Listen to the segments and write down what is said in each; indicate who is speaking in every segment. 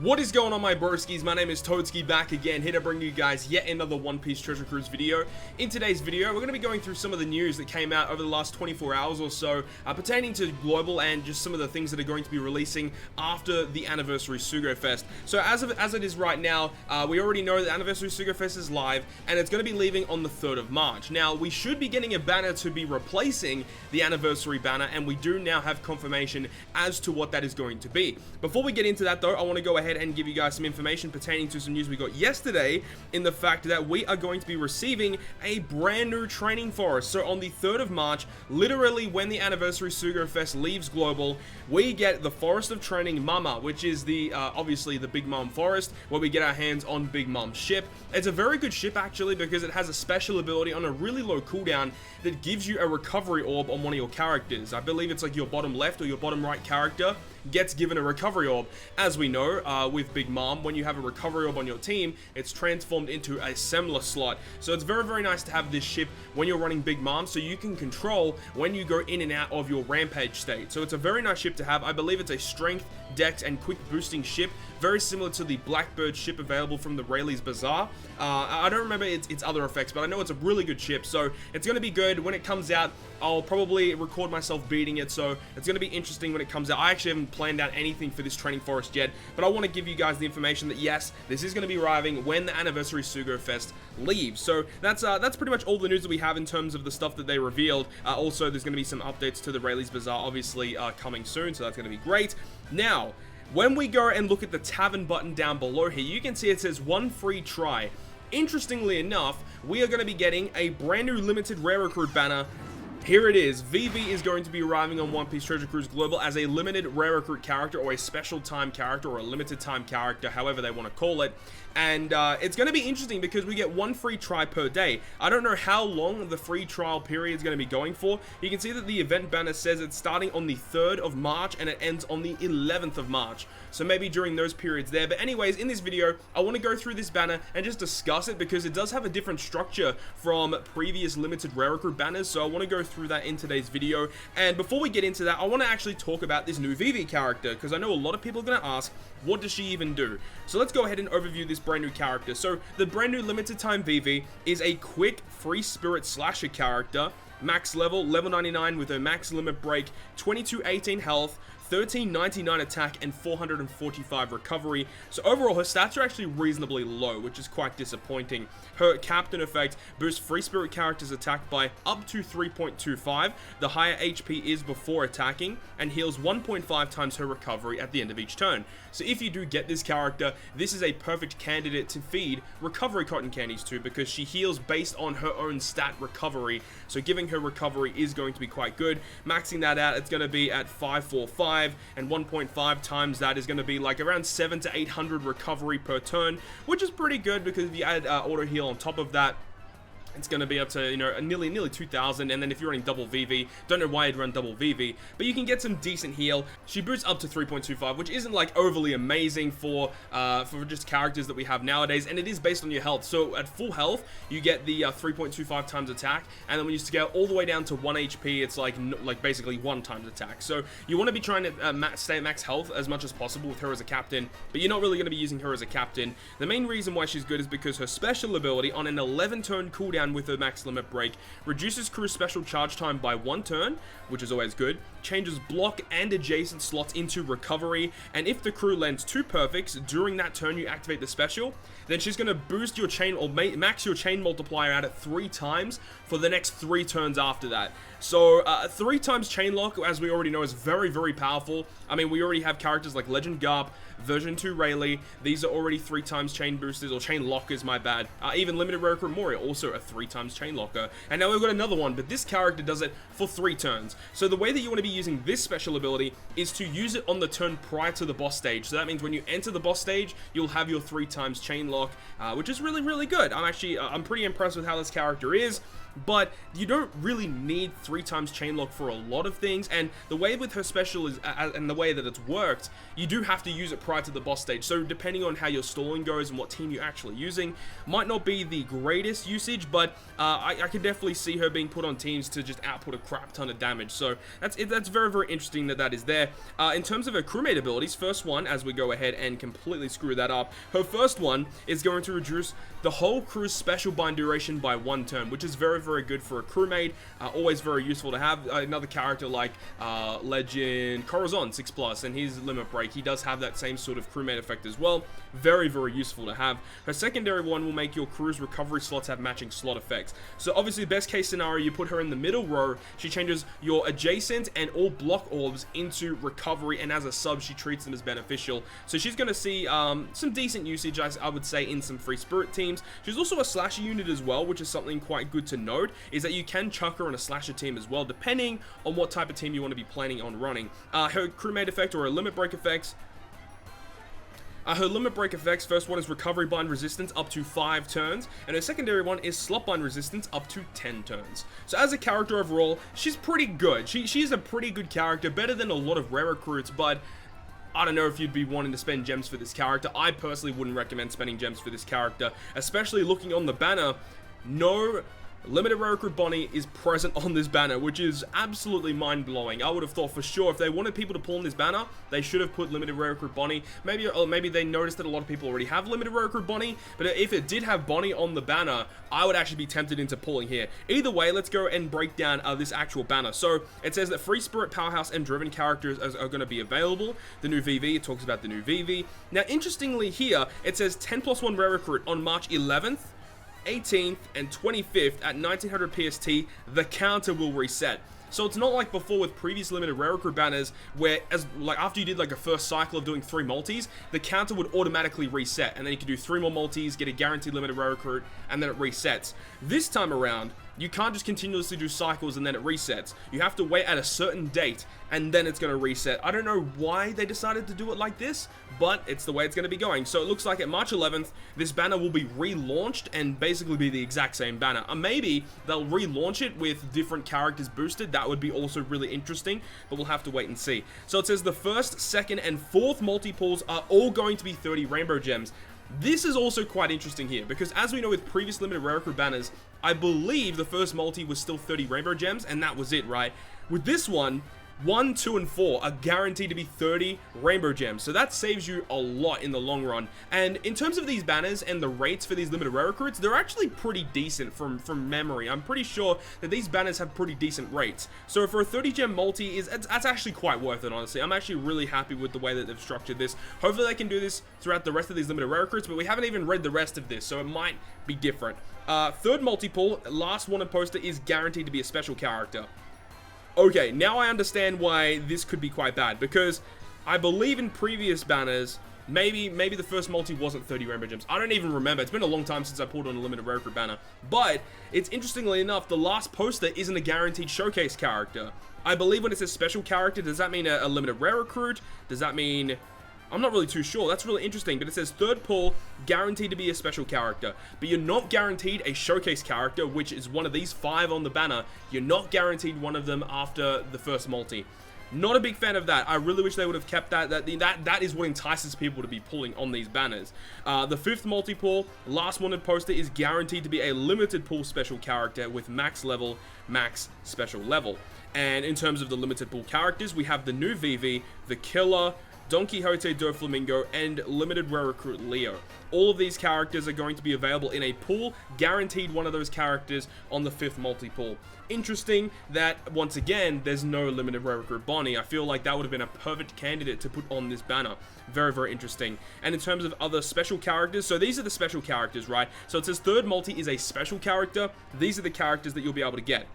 Speaker 1: What is going on, my broskiis? My name is Toadskii, back again, here to bring you guys yet another One Piece Treasure Cruise video. In today's video, we're going to be going through some of the news that came out over the last 24 hours or so, pertaining to Global and just some of the things that are going to be releasing after the Anniversary Sugo Fest. So as it is right now, we already know that Anniversary Sugo Fest is live, and it's going to be leaving on the 3rd of March. Now, we should be getting a banner to be replacing the Anniversary banner, and we do now have confirmation as to what that is going to be. Before we get into that, though, I want to go ahead and give you guys some information pertaining to some news we got yesterday, in the fact that we are going to be receiving a brand new training forest. So on the 3rd of March, literally when the Anniversary Sugo Fest leaves Global, we get the Forest of Training Mama, which is the obviously the Big Mom Forest, where we get our hands on Big Mom's ship. It's a very good ship actually, because it has a special ability on a really low cooldown that gives you a recovery orb on one of your characters. I believe it's like your bottom left or your bottom right character gets given a recovery orb. As we know, with Big Mom, when you have a recovery orb on your team, it's transformed into a Semler slot. So it's very, very nice to have this ship when you're running Big Mom, so you can control when you go in and out of your rampage state. So it's a very nice ship to have. I believe it's a strength, dex, and quick boosting ship, very similar to the Blackbird ship available from the Rayleigh's Bazaar. I don't remember its other effects, but I know it's a really good ship, so it's going to be good. When it comes out, I'll probably record myself beating it, so it's going to be interesting when it comes out. I actually haven't planned out anything for this training forest yet, but I want to give you guys the information that yes, this is going to be arriving when the Anniversary Sugo Fest leaves. So that's pretty much all the news that we have in terms of the stuff that they revealed. Also, there's going to be some updates to the Rayleigh's Bazaar, obviously, coming soon, so that's going to be great. Now, when we go and look at the tavern button down below here, you can see it says 1 free try. Interestingly enough, we are going to be getting a brand new limited rare recruit banner. Here it is. VIVI is going to be arriving on One Piece Treasure Cruise Global as a limited rare recruit character, or a special time character, or a limited time character, however they want to call it. And it's going to be interesting because we get 1 free try per day. I don't know how long the free trial period is going to be going for. You can see that the event banner says it's starting on the 3rd of March and it ends on the 11th of March. So maybe during those periods there. But anyways, in this video, I want to go through this banner and just discuss it, because it does have a different structure from previous limited rare recruit banners. So I want to go through that in today's video. And before we get into that, I want to actually talk about this new VIVI character, because I know a lot of people are going to ask, what does she even do? So let's go ahead and overview this brand new character. So the brand new limited time VIVI is a quick free spirit slasher character, max level 99 with a max limit break, 2218 health, 1399 attack, and 445 recovery. So overall, her stats are actually reasonably low, which is quite disappointing. Her captain effect boosts free spirit characters' attack by up to 3.25, the higher HP is before attacking, and heals 1.5 times her recovery at the end of each turn. So if you do get this character, this is a perfect candidate to feed recovery cotton candies to, because she heals based on her own stat recovery. So giving her recovery is going to be quite good. Maxing that out, it's going to be at 545, and 1.5 times that is going to be like around 700 to 800 recovery per turn, which is pretty good, because if you add auto heal on top of that, it's going to be up to, you know, nearly 2,000. And then if you're running double VV, don't know why you'd run double VV, but you can get some decent heal. She boosts up to 3.25, which isn't like overly amazing for just characters that we have nowadays, and it is based on your health. So at full health, you get the 3.25 times attack, and then when you scale all the way down to 1 HP, it's like basically 1 times attack. So you want to be trying to stay at max health as much as possible with her as a captain, but you're not really going to be using her as a captain. The main reason why she's good is because her special ability on an 11 turn cooldown with her max limit break reduces crew special charge time by 1 turn, which is always good, changes block and adjacent slots into recovery, and if the crew lands 2 perfects during that turn you activate the special, then she's going to boost your chain, or max your chain multiplier out at 3 times for the next 3 turns after that. So 3 times chain lock, as we already know, is very, very powerful. I mean, we already have characters like Legend Garp, version 2 Rayleigh. These are already 3 times chain boosters, or chain lockers, my bad. Even limited rare recruit Moria, also a 3 times chain locker. And now we've got another one, but this character does it for 3 turns. So the way that you want to be using this special ability is to use it on the turn prior to the boss stage. So that means when you enter the boss stage, you'll have your 3 times chain lock, which is really, really good. I'm pretty impressed with how this character is. but you don't really need 3 times chain lock for a lot of things, and the way with her special is, and the way that it's worked, you do have to use it prior to the boss stage, so depending on how your stalling goes and what team you're actually using, might not be the greatest usage, but I can definitely see her being put on teams to just output a crap ton of damage, so that's very, very interesting that is there. In terms of her crewmate abilities, first one, as we go ahead and completely screw that up, her first one is going to reduce the whole crew's special bind duration by 1 turn, which is very, very good for a crewmate. Always very useful to have. Another character like Legend Corazon 6+, and his limit break, he does have that same sort of crewmate effect as well. Very, very useful to have. Her secondary one will make your crew's recovery slots have matching slot effects. So obviously, best case scenario, you put her in the middle row, she changes your adjacent and all block orbs into recovery, and as a sub, she treats them as beneficial. So she's going to see some decent usage, I would say, in some free spirit teams. She's also a slasher unit as well, which is something quite good to note, is that you can chuck her on a slasher team as well, depending on what type of team you want to be planning on running. Her crewmate effect or her limit break effects, her limit break effects, first one is recovery bind resistance up to 5 turns, and her secondary one is slot bind resistance up to 10 turns. So as a character overall, she's pretty good. She's a pretty good character, better than a lot of rare recruits, but I don't know if you'd be wanting to spend gems for this character. I personally wouldn't recommend spending gems for this character, especially looking on the banner. No limited rare recruit Bonnie is present on this banner, which is absolutely mind-blowing. I would have thought for sure if they wanted people to pull on this banner, they should have put limited rare recruit Bonnie. Maybe they noticed that a lot of people already have limited rare recruit Bonnie, but if it did have Bonnie on the banner, I would actually be tempted into pulling here. Either way, let's go and break down this actual banner. So it says that free spirit, powerhouse, and driven characters are going to be available. The new VV, it talks about the new VV. Now, interestingly here, it says 10+1 rare recruit on March 11th, 18th and 25th at 1900 PST, the counter will reset. So it's not like before with previous limited rare recruit banners where after you did like a first cycle of doing 3 multis, the counter would automatically reset, and then you could do 3 more multis, get a guaranteed limited rare recruit, and then it resets. This time around, you can't just continuously do cycles and then it resets. You have to wait at a certain date and then it's going to reset. I don't know why they decided to do it like this, but it's the way it's going to be going. So it looks like at March 11th, this banner will be relaunched and basically be the exact same banner. Maybe they'll relaunch it with different characters boosted. That would be also really interesting, but we'll have to wait and see. So it says the first, second, and fourth multi-pulls are all going to be 30 rainbow gems. This is also quite interesting here, because as we know with previous limited rare recruit banners, I believe the first multi was still 30 rainbow gems, and that was it, right? With this one, 1, 2, and 4 are guaranteed to be 30 rainbow gems, so that saves you a lot in the long run. And in terms of these banners and the rates for these limited rare recruits, they're actually pretty decent from memory. I'm pretty sure that these banners have pretty decent rates. So for a 30 gem multi, that's actually quite worth it, honestly. I'm actually really happy with the way that they've structured this. Hopefully they can do this throughout the rest of these limited rare recruits, but we haven't even read the rest of this, so it might be different. Third multi-pull, last wanted poster is guaranteed to be a special character. Okay, now I understand why this could be quite bad, because I believe in previous banners, maybe the first multi wasn't 30 rainbow gems. I don't even remember. It's been a long time since I pulled on a limited rare recruit banner. But it's interestingly enough, the last poster isn't a guaranteed showcase character. I believe when it says special character, does that mean a limited rare recruit? Does that mean... I'm not really too sure. That's really interesting, but it says third pull, guaranteed to be a special character. But you're not guaranteed a showcase character, which is one of these 5 on the banner. You're not guaranteed one of them after the first multi. Not a big fan of that. I really wish they would have kept that. That is what entices people to be pulling on these banners. The 5th multi-pull, last wanted poster is guaranteed to be a limited pull special character with max level, max special level. And in terms of the limited pull characters, we have the new VV, the Killer, Don Quixote Doflamingo, and limited rare recruit Leo. All of these characters are going to be available in a pool, guaranteed one of those characters on the 5th multi-pull. Interesting that, once again, there's no limited rare recruit Bonnie. I feel like that would have been a perfect candidate to put on this banner. Very, very interesting. And in terms of other special characters, so these are the special characters, right? So it says third multi is a special character. These are the characters that you'll be able to get.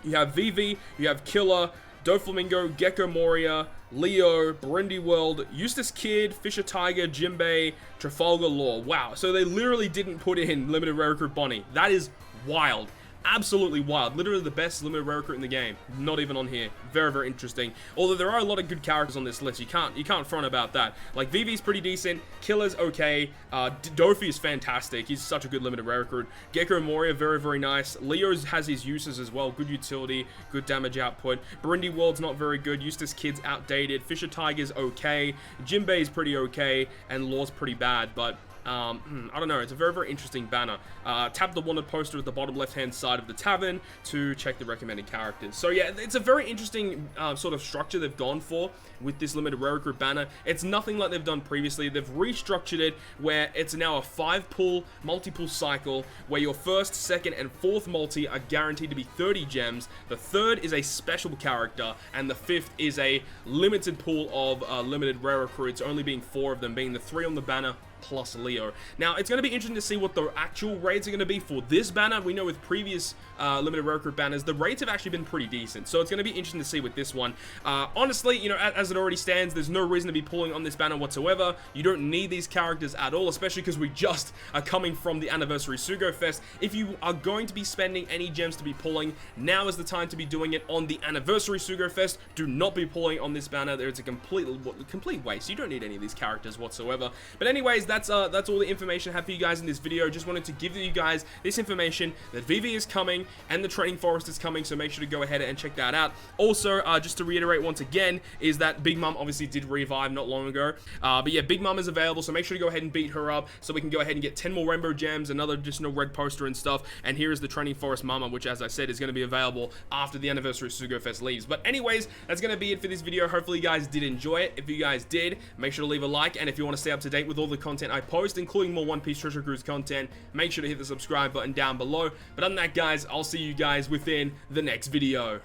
Speaker 1: You have VV, you have Killer, Doflamingo, Gecko Moria, Leo, Burundi World, Eustace Kid, Fisher Tiger, Jimbei, Trafalgar Law. Wow, so they literally didn't put in limited rare recruit Bonnie. That is wild. Absolutely wild. Literally the best limited rare recruit in the game. Not even on here. Very, very interesting. Although there are a lot of good characters on this list. You can't front about that. Like, Vivi's pretty decent. Killer's okay. Dofi is fantastic. He's such a good limited rare recruit. Gecko Moria, very, very nice. Leo's has his uses as well. Good utility, good damage output. Burundi World's not very good. Eustace Kid's outdated. Fisher Tiger's okay. Jinbei's pretty okay. And Law's pretty bad, but I don't know. It's a very, very interesting banner. Tap the wanted poster at the bottom left-hand side of the tavern to check the recommended characters. So yeah, it's a very interesting sort of structure they've gone for with this limited rare recruit banner. It's nothing like they've done previously. They've restructured it where it's now a 5-pull, multi-pull cycle where your first, second, and fourth multi are guaranteed to be 30 gems. The third is a special character, and the fifth is a limited pool of limited rare recruits, only being 4 of them, being the 3 on the banner plus Leo. Now, it's going to be interesting to see what the actual rates are going to be for this banner. We know with previous limited rare recruit banners, the rates have actually been pretty decent. So it's going to be interesting to see with this one. Honestly, you know, as it already stands, there's no reason to be pulling on this banner whatsoever. You don't need these characters at all, especially because we just are coming from the Anniversary Sugo Fest. If you are going to be spending any gems to be pulling, now is the time to be doing it on the Anniversary Sugo Fest. Do not be pulling on this banner. It's a complete waste. You don't need any of these characters whatsoever. But anyways, that's all the information I have for you guys in this video. Just wanted to give you guys this information that VIVI is coming and the Training Forest is coming, so make sure to go ahead and check that out. Also, just to reiterate once again, is that Big Mom obviously did revive not long ago. But yeah, Big Mom is available, so make sure to go ahead and beat her up so we can go ahead and get 10 more Rainbow Gems, another additional red poster and stuff. And here is the Training Forest Mama, which, as I said, is going to be available after the Anniversary Sugo Fest leaves. But anyways, that's going to be it for this video. Hopefully you guys did enjoy it. If you guys did, make sure to leave a like, and if you want to stay up to date with all the content I post, including more One Piece Treasure Cruise content, make sure to hit the subscribe button down below. But other than that, guys, I'll see you guys within the next video.